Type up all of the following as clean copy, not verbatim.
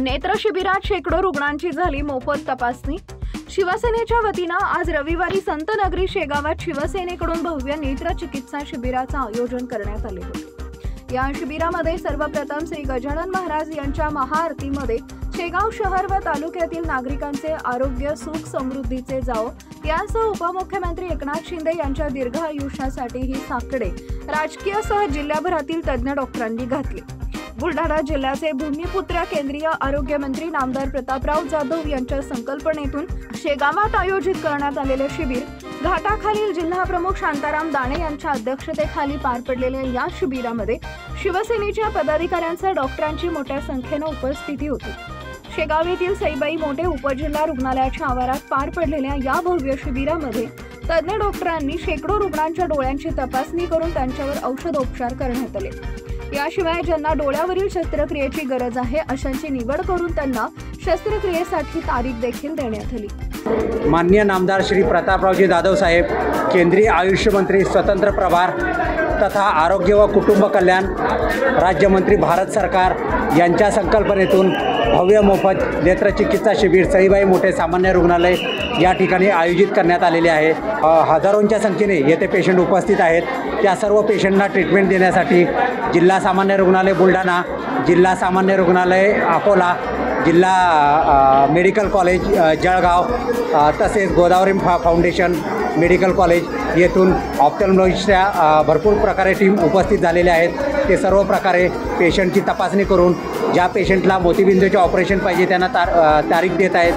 नेत्र शिबिरात शेकडो रुग्णांची झाली मोफत तपासणी। शिवसेनेच्या वतीनं आज रविवारी संतनगरी शेगावात शिवसेनेकडून भव्य नेत्र चिकित्सा शिबिराचं आयोजन करण्यात आले होते। या शिबिरामध्ये सर्वप्रथम श्री गजानन महाराज यांच्या महाआरतीमध्ये शेगाव शहर व तालुक्यातील नागरिकांचे आरोग्य सुख समृद्धीचे जावो यासह उपमुख्यमंत्री एकनाथ शिंदे यांच्या दीर्घ आयुष्यासाठी ही साकडे राजकीयसह जिल्ह्याभरातील तज्ञ डॉक्टरांनी घातली। बुलढाणा जिल्ह्याचे भूमिपुत्र केंद्रीय आरोग्य मंत्री नामदार प्रतापराव जाधव यांच्या संकल्पनेतून शेगावात आयोजित करण्यात आलेले शिबिर घाटाखालील जिल्हा प्रमुख शांताराम दाणे यांच्या अध्यक्षतेखाली पार पडलेल्या या शिबिरामध्ये शिवसेनेच्या पदाधिकाऱ्यांसह डॉक्टरांची मोठ्या संख्येने उपस्थिती होती। शेगाव येथील सईबाई मोठे उपजिल्हा रुग्णालयाच्या आवारात पार पडलेल्या या भव्य शिबिरामध्ये तज्ञ डॉक्टरांनी शेकडो रुग्णांच्या डोळ्यांची तपासणी करून त्यांच्यावर औषधोपचार करण्यात आले। याशिवाय ज्यांना डोळ्यावरील शस्त्रक्रियेची गरज आहे अशांची निवड करून त्यांना शस्त्रक्रियेसाठी तारीख देखील देण्यात आली। माननीय नामदार श्री प्रतापरावजी जाधव साहेब, केंद्रीय आयुष मंत्री स्वतंत्र प्रभार तथा आरोग्य व कुटुंब कल्याण राज्यमंत्री भारत सरकार यांच्या संकल्पनेतून भव्य मोफत नेत्रचिकित्सा शिबिर सईबाई मोठे सामान्य रुग्णालय या ठिकाणी आयोजित करण्यात आलेले आहे। हजारोंच्या संख्येने येथे पेशंट उपस्थित आहेत। त्या सर्व पेशंटना ट्रीटमेंट देण्यासाठी जिल्हा सामान्य रुग्णालय बुलढाणा, जिल्हा सामान्य रुग्णालय अकोला, जिल्हा मेडिकल कॉलेज जळगाव तसेच गोदावरी फाउंडेशन मेडिकल कॉलेज येथून ऑप्थॅल्मॉलॉजिस्टच्या भरपूर प्रकारे टीम उपस्थित झालेल्या आहेत। ते सर्व प्रकारे पेशंटची तपासणी करून ज्या पेशंटला मोतीबिंदूचे ऑपरेशन पाहिजे त्यांना तारीख देत आहेत,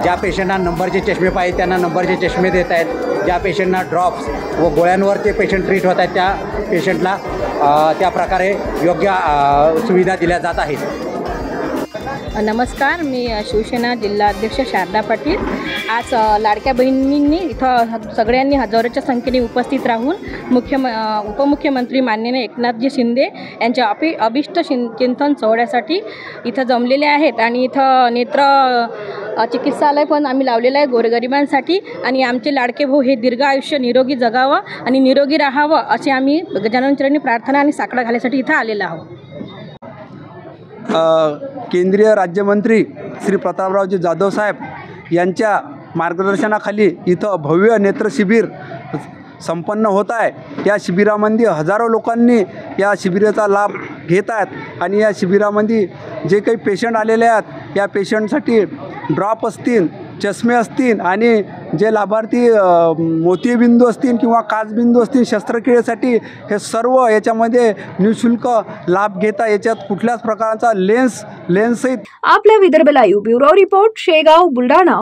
ज्या पेशंटना नंबरचे चष्मे पाहिजे त्यांना नंबरचे चष्मे देत आहेत, ज्या पेशंटना ड्रॉप्स व गोळ्यांवर ते पेशंट ट्रीट होत आहेत त्या पेशंटला त्या प्रकारे योग्य सुविधा दिल्या जात आहेत। नमस्कार, मी शिवसेना जिल्हा अध्यक्ष शारदा पाटील। आज लाडक्या बहिणींनी इथं सगळ्यांनी हजारोच्या संख्येने उपस्थित राहून उपमुख्यमंत्री माननीय एकनाथजी शिंदे यांच्या अभिष्ट चिंतन सोहळ्यासाठी इथं जमलेले आहेत आणि इथं नेत्र चिकित्सालय पण आम्ही लावलेलं आहे गोरगरिबांसाठी आणि आमचे लाडके भाऊ हे दीर्घ आयुष्य निरोगी जगावं आणि निरोगी राहावं असे आम्ही गजाननचरणी प्रार्थना आणि साकडा घालण्यासाठी इथं आलेलो आहोत। केंद्रीय राज्यमंत्री श्री प्रतापरावजी जाधव साहेब यांच्या मार्गदर्शनाखाली इथं भव्य नेत्र शिबिर संपन्न होत आहे। या शिबिरामध्ये हजारो लोकांनी या शिबिराचा लाभ घेत आहेत आणि या शिबिरामध्ये जे काही पेशंट आलेले आहेत या पेशंटसाठी ड्रॉप असतील, चष्मे असतील आणि जे लाभार्थी मोतीबिंदू असतील किंवा काचबिंदू असतील शस्त्रक्रियेसाठी हे सर्व याच्यामध्ये निःशुल्क लाभ घेता। याच्यात कुठल्याच प्रकारचा लेन्स सहित आपल्या Vidarbha live bureau report Shegaon Buldhana.